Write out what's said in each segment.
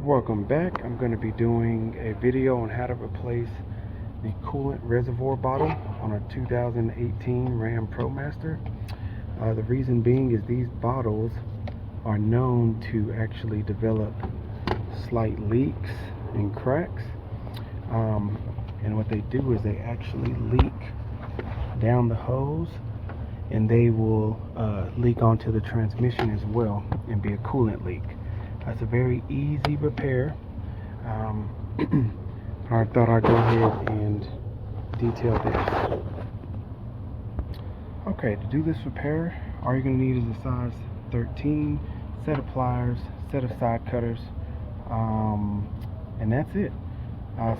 Welcome back. I'm going to be doing a video on how to replace the coolant reservoir bottle on a 2018 Ram ProMaster. The reason being is these bottles are known to actually develop slight leaks and cracks. And what they do is they actually leak down the hose, and they will leak onto the transmission as well and be a coolant leak. It's a very easy repair. I thought I'd go ahead and detail this. Okay, to do this repair, all you're going to need is a size 13 set of pliers, set of side cutters, and that's it.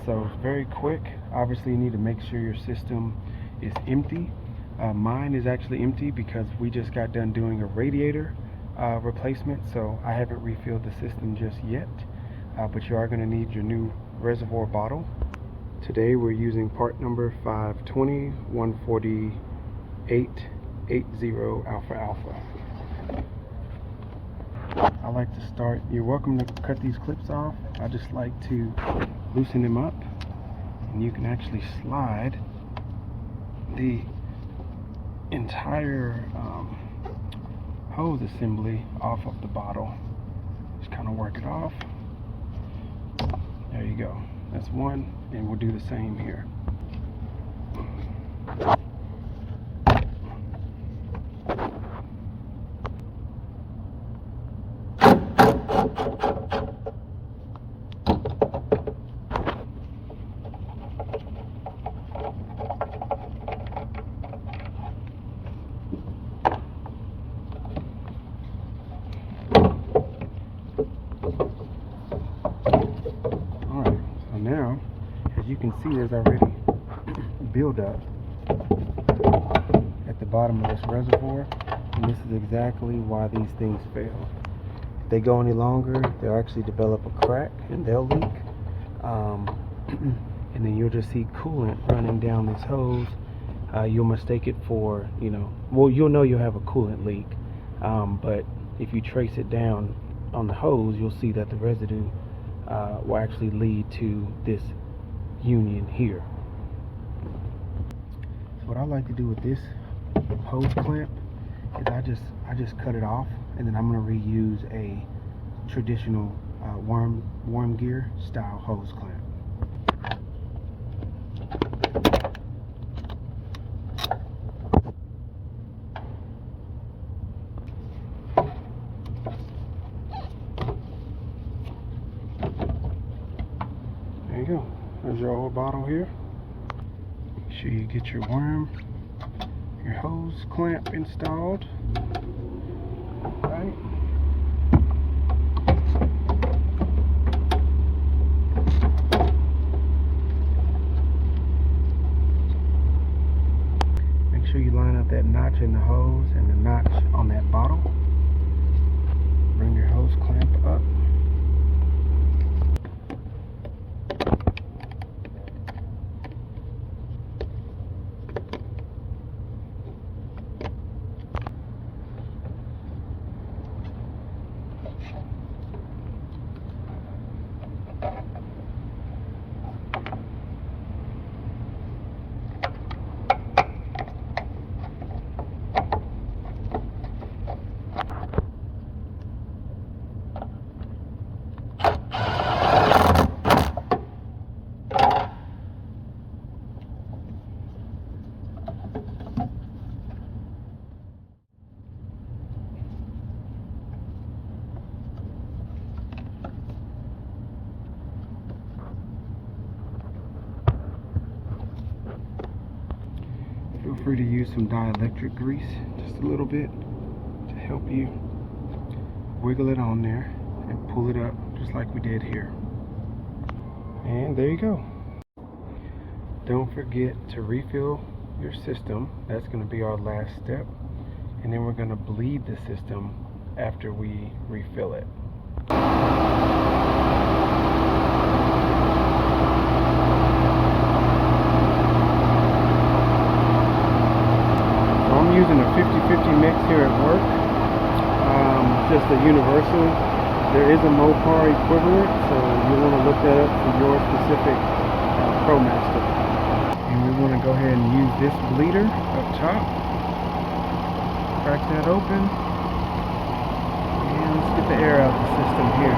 So it's very quick. Obviously, you need to make sure your system is empty. Mine is actually empty because we just got done doing a radiator replacement, so I haven't refilled the system just yet, but you are going to need your new reservoir bottle. Today we're using part number 520 14880 alpha alpha. I like to start, you're welcome to cut these clips off. I just like to loosen them up, and you can actually slide the entire hose assembly off of the bottle. Just kind of work it off. There you go. That's one, and we'll do the same here. Now, as you can see, there's already buildup at the bottom of this reservoir, and this is exactly why these things fail. If they go any longer, they'll actually develop a crack and they'll leak, and then you'll just see coolant running down this hose. You'll mistake it for, you'll know you'll have a coolant leak, but if you trace it down on the hose, you'll see that the residue will actually lead to this union here. So what I like to do with this hose clamp is I just cut it off, and then I'm going to reuse a traditional worm gear style hose clamp. There you go. There's your old bottle here. Make sure you get your your hose clamp installed. Right. Make sure you line up that notch in the hose and the notch on that bottle. Bring your hose clamp up. Feel free to use some dielectric grease, just a little bit, to help you wiggle it on there and pull it up just like we did here. And there you go. Don't forget to refill your system. That's going to be our last step. And then we're going to bleed the system after we refill it. Using a 50-50 mix here at work, just a universal There is a Mopar equivalent, so you want to look that up for your specific ProMaster. And we want to go ahead and use this bleeder up top. Crack that open. And let's get the air out the system here.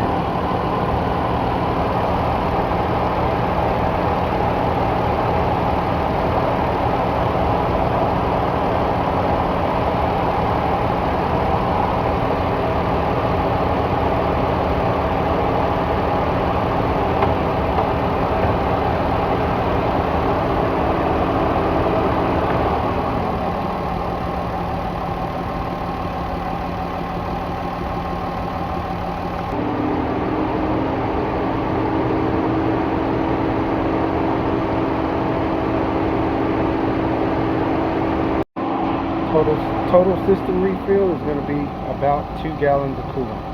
Total system refill is going to be about 2 gallons of coolant.